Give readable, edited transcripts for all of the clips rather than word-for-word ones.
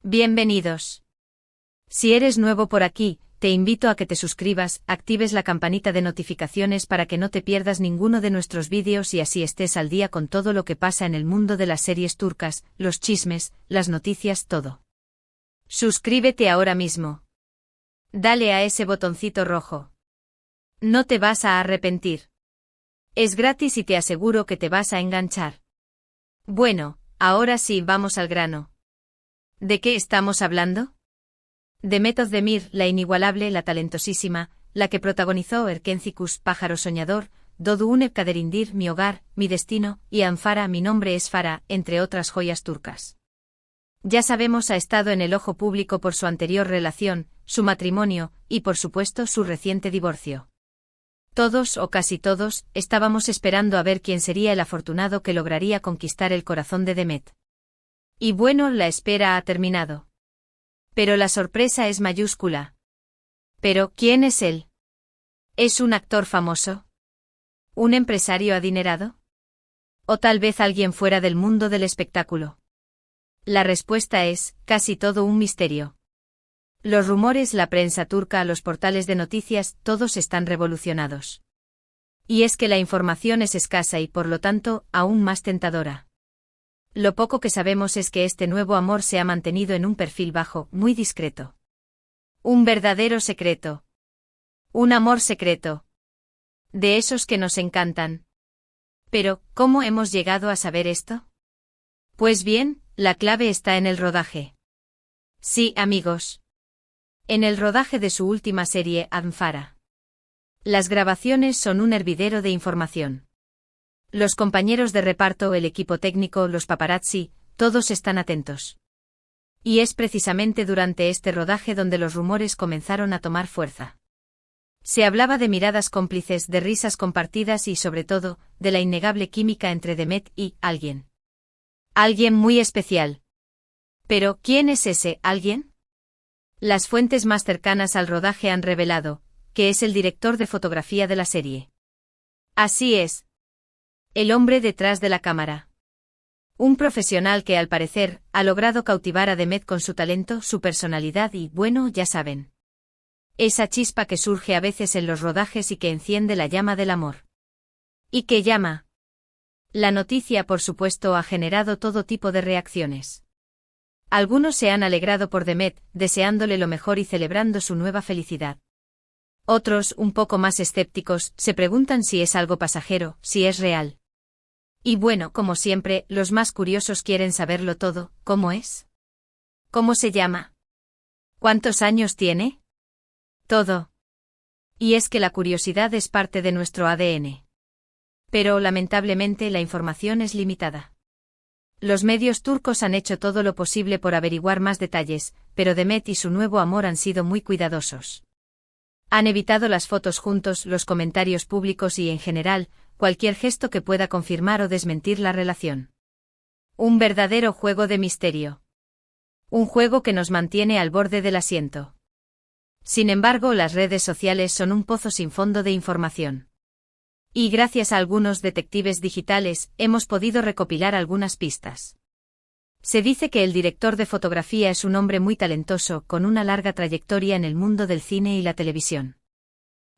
Bienvenidos. Si eres nuevo por aquí, te invito a que te suscribas, actives la campanita de notificaciones para que no te pierdas ninguno de nuestros vídeos y así estés al día con todo lo que pasa en el mundo de las series turcas, los chismes, las noticias, todo. Suscríbete ahora mismo. Dale a ese botoncito rojo. No te vas a arrepentir. Es gratis y te aseguro que te vas a enganchar. Bueno, ahora sí, vamos al grano. ¿De qué estamos hablando? Demet Özdemir, la inigualable, la talentosísima, la que protagonizó Erkencikus, Pájaro Soñador, Doğduğum Kaderindir, Mi Hogar, Mi Destino, y Anfara, Mi Nombre es Farah, entre otras joyas turcas. Ya sabemos, ha estado en el ojo público por su anterior relación, su matrimonio, y por supuesto su reciente divorcio. Todos, o casi todos, estábamos esperando a ver quién sería el afortunado que lograría conquistar el corazón de Demet. Y bueno, la espera ha terminado. Pero la sorpresa es mayúscula. ¿Pero quién es él? ¿Es un actor famoso? ¿Un empresario adinerado? ¿O tal vez alguien fuera del mundo del espectáculo? La respuesta es, casi todo un misterio. Los rumores, la prensa turca, los portales de noticias, todos están revolucionados. Y es que la información es escasa y por lo tanto, aún más tentadora. Lo poco que sabemos es que este nuevo amor se ha mantenido en un perfil bajo, muy discreto. Un verdadero secreto. Un amor secreto. De esos que nos encantan. Pero, ¿cómo hemos llegado a saber esto? Pues bien, la clave está en el rodaje. Sí, amigos. En el rodaje de su última serie, Anfara. Las grabaciones son un hervidero de información. Los compañeros de reparto, el equipo técnico, los paparazzi, todos están atentos. Y es precisamente durante este rodaje donde los rumores comenzaron a tomar fuerza. Se hablaba de miradas cómplices, de risas compartidas y sobre todo, de la innegable química entre Demet y alguien. Alguien muy especial. Pero, ¿quién es ese alguien? Las fuentes más cercanas al rodaje han revelado que es el director de fotografía de la serie. Así es. El hombre detrás de la cámara. Un profesional que al parecer ha logrado cautivar a Demet con su talento, su personalidad y, bueno, ya saben. Esa chispa que surge a veces en los rodajes y que enciende la llama del amor. ¿Y qué llama? La noticia, por supuesto, ha generado todo tipo de reacciones. Algunos se han alegrado por Demet, deseándole lo mejor y celebrando su nueva felicidad. Otros, un poco más escépticos, se preguntan si es algo pasajero, si es real. Y bueno, como siempre, los más curiosos quieren saberlo todo. ¿Cómo es? ¿Cómo se llama? ¿Cuántos años tiene? Todo. Y es que la curiosidad es parte de nuestro ADN. Pero, lamentablemente, la información es limitada. Los medios turcos han hecho todo lo posible por averiguar más detalles, pero Demet y su nuevo amor han sido muy cuidadosos. Han evitado las fotos juntos, los comentarios públicos y, en general, cualquier gesto que pueda confirmar o desmentir la relación. Un verdadero juego de misterio. Un juego que nos mantiene al borde del asiento. Sin embargo, las redes sociales son un pozo sin fondo de información. Y gracias a algunos detectives digitales, hemos podido recopilar algunas pistas. Se dice que el director de fotografía es un hombre muy talentoso, con una larga trayectoria en el mundo del cine y la televisión.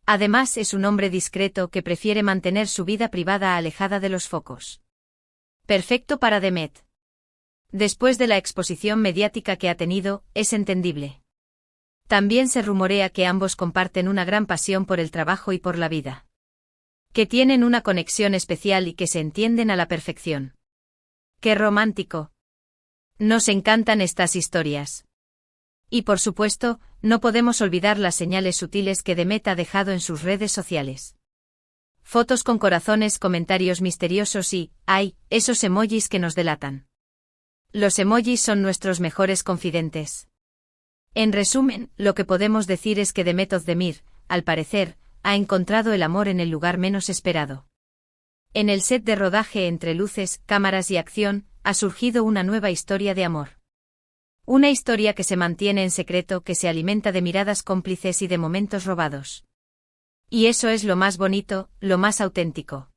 Además, es un hombre discreto que prefiere mantener su vida privada alejada de los focos. Perfecto para Demet. Después de la exposición mediática que ha tenido, es entendible. También se rumorea que ambos comparten una gran pasión por el trabajo y por la vida. Que tienen una conexión especial y que se entienden a la perfección. ¡Qué romántico! Nos encantan estas historias. Y por supuesto, no podemos olvidar las señales sutiles que Demet ha dejado en sus redes sociales. Fotos con corazones, comentarios misteriosos y, ¡ay!, esos emojis que nos delatan. Los emojis son nuestros mejores confidentes. En resumen, lo que podemos decir es que Demet Özdemir, al parecer, ha encontrado el amor en el lugar menos esperado. En el set de rodaje, entre luces, cámaras y acción, ha surgido una nueva historia de amor. Una historia que se mantiene en secreto, que se alimenta de miradas cómplices y de momentos robados. Y eso es lo más bonito, lo más auténtico.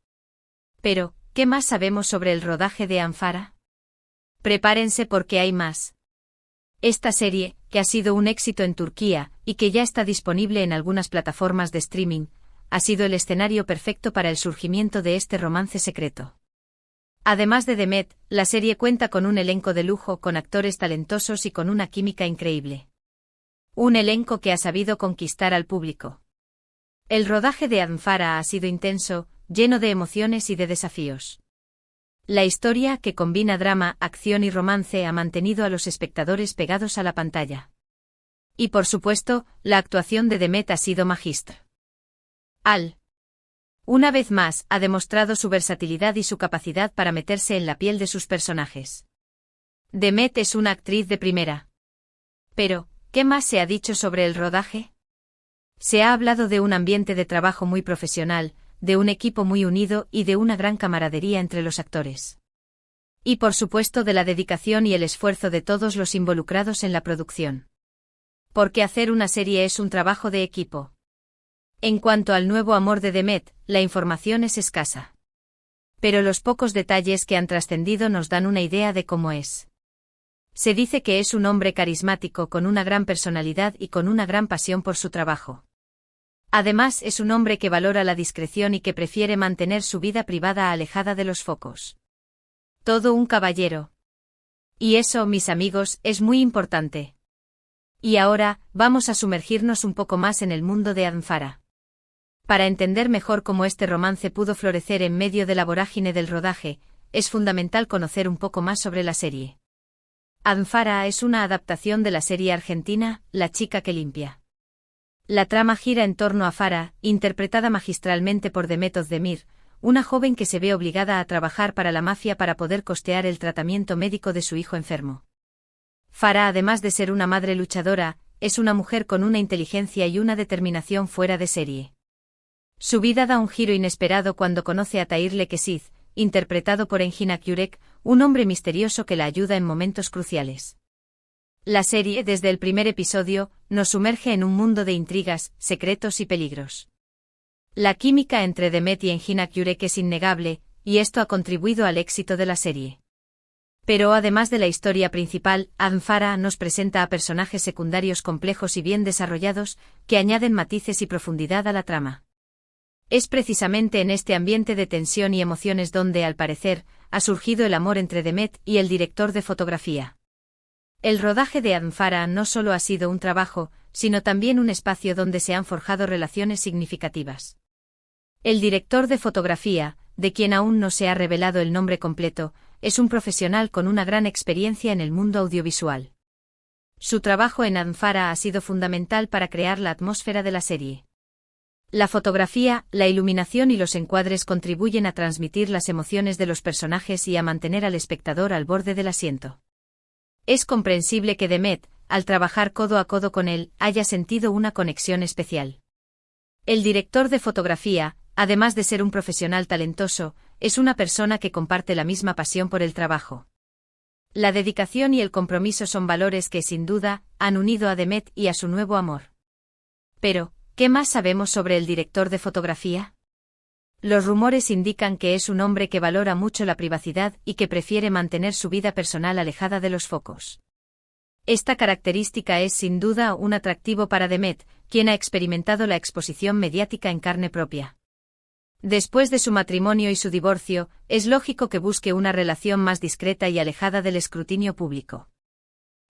Pero, ¿qué más sabemos sobre el rodaje de Anfara? Prepárense porque hay más. Esta serie, que ha sido un éxito en Turquía, y que ya está disponible en algunas plataformas de streaming, ha sido el escenario perfecto para el surgimiento de este romance secreto. Además de Demet, la serie cuenta con un elenco de lujo con actores talentosos y con una química increíble. Un elenco que ha sabido conquistar al público. El rodaje de Anfara ha sido intenso, lleno de emociones y de desafíos. La historia, que combina drama, acción y romance, ha mantenido a los espectadores pegados a la pantalla. Y por supuesto, la actuación de Demet ha sido magistral. Una vez más, ha demostrado su versatilidad y su capacidad para meterse en la piel de sus personajes. Demet es una actriz de primera. Pero, ¿qué más se ha dicho sobre el rodaje? Se ha hablado de un ambiente de trabajo muy profesional, de un equipo muy unido y de una gran camaradería entre los actores. Y por supuesto de la dedicación y el esfuerzo de todos los involucrados en la producción. Porque hacer una serie es un trabajo de equipo. En cuanto al nuevo amor de Demet, la información es escasa. Pero los pocos detalles que han trascendido nos dan una idea de cómo es. Se dice que es un hombre carismático con una gran personalidad y con una gran pasión por su trabajo. Además, es un hombre que valora la discreción y que prefiere mantener su vida privada alejada de los focos. Todo un caballero. Y eso, mis amigos, es muy importante. Y ahora, vamos a sumergirnos un poco más en el mundo de Anfara. Para entender mejor cómo este romance pudo florecer en medio de la vorágine del rodaje, es fundamental conocer un poco más sobre la serie. Anfara es una adaptación de la serie argentina, La chica que limpia. La trama gira en torno a Farah, interpretada magistralmente por Demet Özdemir, una joven que se ve obligada a trabajar para la mafia para poder costear el tratamiento médico de su hijo enfermo. Farah, además de ser una madre luchadora, es una mujer con una inteligencia y una determinación fuera de serie. Su vida da un giro inesperado cuando conoce a Tahir Lequesiz, interpretado por Engin Akyurek, un hombre misterioso que la ayuda en momentos cruciales. La serie, desde el primer episodio, nos sumerge en un mundo de intrigas, secretos y peligros. La química entre Demet y Engin Akyurek es innegable, y esto ha contribuido al éxito de la serie. Pero además de la historia principal, Anfara nos presenta a personajes secundarios complejos y bien desarrollados, que añaden matices y profundidad a la trama. Es precisamente en este ambiente de tensión y emociones donde, al parecer, ha surgido el amor entre Demet y el director de fotografía. El rodaje de Anfara no solo ha sido un trabajo, sino también un espacio donde se han forjado relaciones significativas. El director de fotografía, de quien aún no se ha revelado el nombre completo, es un profesional con una gran experiencia en el mundo audiovisual. Su trabajo en Anfara ha sido fundamental para crear la atmósfera de la serie. La fotografía, la iluminación y los encuadres contribuyen a transmitir las emociones de los personajes y a mantener al espectador al borde del asiento. Es comprensible que Demet, al trabajar codo a codo con él, haya sentido una conexión especial. El director de fotografía, además de ser un profesional talentoso, es una persona que comparte la misma pasión por el trabajo. La dedicación y el compromiso son valores que, sin duda, han unido a Demet y a su nuevo amor. Pero, ¿qué más sabemos sobre el director de fotografía? Los rumores indican que es un hombre que valora mucho la privacidad y que prefiere mantener su vida personal alejada de los focos. Esta característica es sin duda un atractivo para Demet, quien ha experimentado la exposición mediática en carne propia. Después de su matrimonio y su divorcio, es lógico que busque una relación más discreta y alejada del escrutinio público.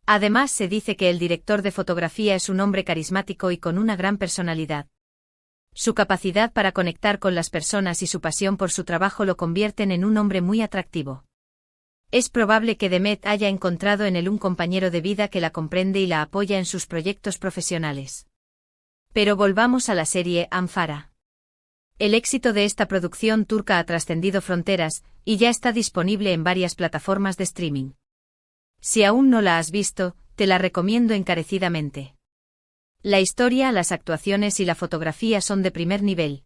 Además, se dice que el director de fotografía es un hombre carismático y con una gran personalidad. Su capacidad para conectar con las personas y su pasión por su trabajo lo convierten en un hombre muy atractivo. Es probable que Demet haya encontrado en él un compañero de vida que la comprende y la apoya en sus proyectos profesionales. Pero volvamos a la serie Anfara. El éxito de esta producción turca ha trascendido fronteras, y ya está disponible en varias plataformas de streaming. Si aún no la has visto, te la recomiendo encarecidamente. La historia, las actuaciones y la fotografía son de primer nivel.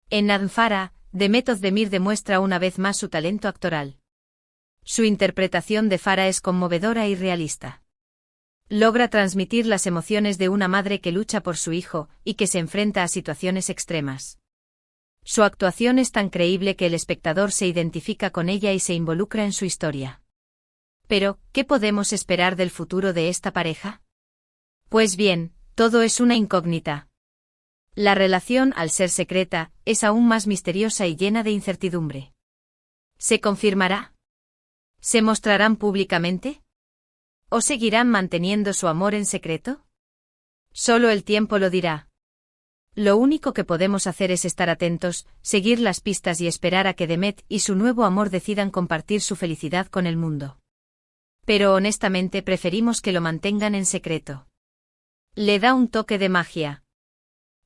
En Anfara, Demet Özdemir demuestra una vez más su talento actoral. Su interpretación de Farah es conmovedora y realista. Logra transmitir las emociones de una madre que lucha por su hijo y que se enfrenta a situaciones extremas. Su actuación es tan creíble que el espectador se identifica con ella y se involucra en su historia. Pero, ¿qué podemos esperar del futuro de esta pareja? Pues bien, todo es una incógnita. La relación, al ser secreta, es aún más misteriosa y llena de incertidumbre. ¿Se confirmará? ¿Se mostrarán públicamente? ¿O seguirán manteniendo su amor en secreto? Solo el tiempo lo dirá. Lo único que podemos hacer es estar atentos, seguir las pistas y esperar a que Demet y su nuevo amor decidan compartir su felicidad con el mundo. Pero honestamente preferimos que lo mantengan en secreto. Le da un toque de magia.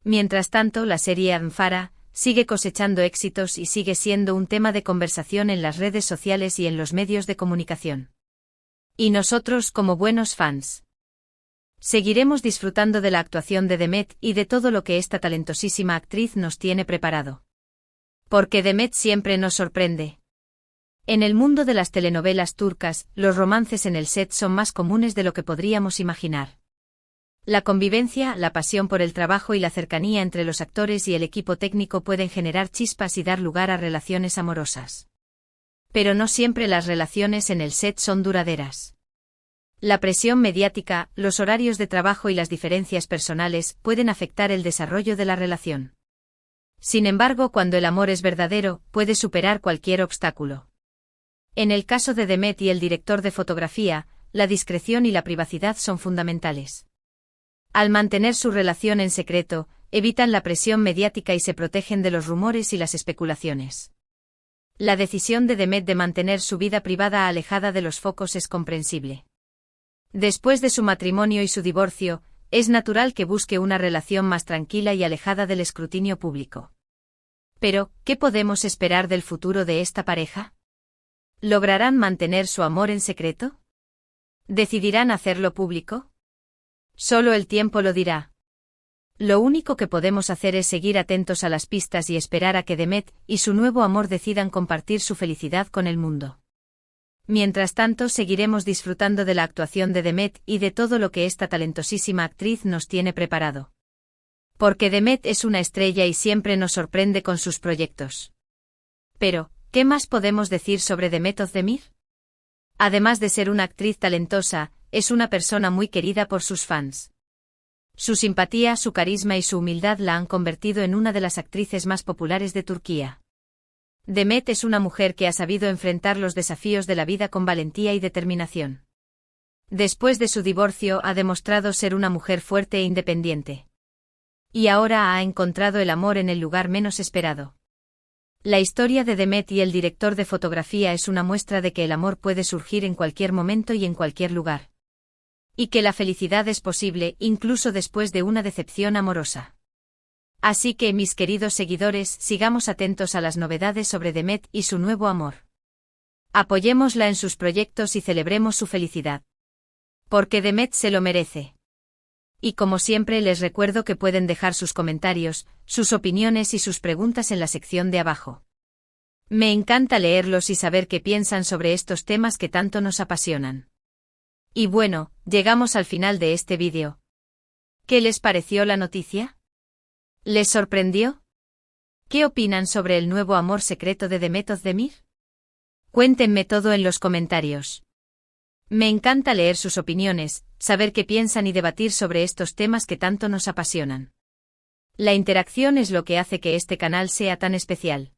Mientras tanto, la serie Amphara sigue cosechando éxitos y sigue siendo un tema de conversación en las redes sociales y en los medios de comunicación. Y nosotros, como buenos fans, seguiremos disfrutando de la actuación de Demet y de todo lo que esta talentosísima actriz nos tiene preparado. Porque Demet siempre nos sorprende. En el mundo de las telenovelas turcas, los romances en el set son más comunes de lo que podríamos imaginar. La convivencia, la pasión por el trabajo y la cercanía entre los actores y el equipo técnico pueden generar chispas y dar lugar a relaciones amorosas. Pero no siempre las relaciones en el set son duraderas. La presión mediática, los horarios de trabajo y las diferencias personales pueden afectar el desarrollo de la relación. Sin embargo, cuando el amor es verdadero, puede superar cualquier obstáculo. En el caso de Demet y el director de fotografía, la discreción y la privacidad son fundamentales. Al mantener su relación en secreto, evitan la presión mediática y se protegen de los rumores y las especulaciones. La decisión de Demet de mantener su vida privada alejada de los focos es comprensible. Después de su matrimonio y su divorcio, es natural que busque una relación más tranquila y alejada del escrutinio público. Pero, ¿qué podemos esperar del futuro de esta pareja? ¿Lograrán mantener su amor en secreto? ¿Decidirán hacerlo público? Solo el tiempo lo dirá. Lo único que podemos hacer es seguir atentos a las pistas y esperar a que Demet y su nuevo amor decidan compartir su felicidad con el mundo. Mientras tanto, seguiremos disfrutando de la actuación de Demet y de todo lo que esta talentosísima actriz nos tiene preparado. Porque Demet es una estrella y siempre nos sorprende con sus proyectos. Pero, ¿qué más podemos decir sobre Demet Özdemir? Además de ser una actriz talentosa, es una persona muy querida por sus fans. Su simpatía, su carisma y su humildad la han convertido en una de las actrices más populares de Turquía. Demet es una mujer que ha sabido enfrentar los desafíos de la vida con valentía y determinación. Después de su divorcio ha demostrado ser una mujer fuerte e independiente. Y ahora ha encontrado el amor en el lugar menos esperado. La historia de Demet y el director de fotografía es una muestra de que el amor puede surgir en cualquier momento y en cualquier lugar. Y que la felicidad es posible incluso después de una decepción amorosa. Así que, mis queridos seguidores, sigamos atentos a las novedades sobre Demet y su nuevo amor. Apoyémosla en sus proyectos y celebremos su felicidad. Porque Demet se lo merece. Y como siempre les recuerdo que pueden dejar sus comentarios, sus opiniones y sus preguntas en la sección de abajo. Me encanta leerlos y saber qué piensan sobre estos temas que tanto nos apasionan. Y bueno, llegamos al final de este vídeo. ¿Qué les pareció la noticia? ¿Les sorprendió? ¿Qué opinan sobre el nuevo amor secreto de Demet Özdemir? Cuéntenme todo en los comentarios. Me encanta leer sus opiniones, saber qué piensan y debatir sobre estos temas que tanto nos apasionan. La interacción es lo que hace que este canal sea tan especial.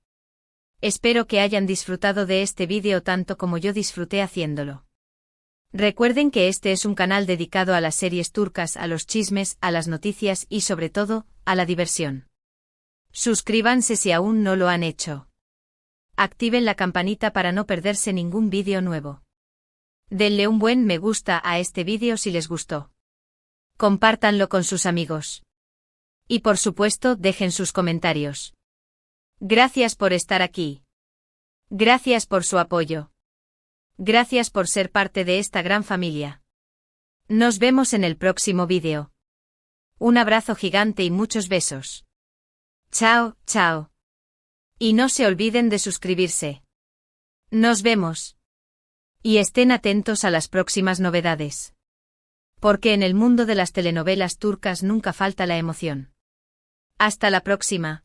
Espero que hayan disfrutado de este vídeo tanto como yo disfruté haciéndolo. Recuerden que este es un canal dedicado a las series turcas, a los chismes, a las noticias y sobre todo, a la diversión. Suscríbanse si aún no lo han hecho. Activen la campanita para no perderse ningún vídeo nuevo. Denle un buen me gusta a este vídeo si les gustó. Compártanlo con sus amigos. Y por supuesto, dejen sus comentarios. Gracias por estar aquí. Gracias por su apoyo. Gracias por ser parte de esta gran familia. Nos vemos en el próximo vídeo. Un abrazo gigante y muchos besos. Chao, chao. Y no se olviden de suscribirse. Nos vemos. Y estén atentos a las próximas novedades. Porque en el mundo de las telenovelas turcas nunca falta la emoción. Hasta la próxima.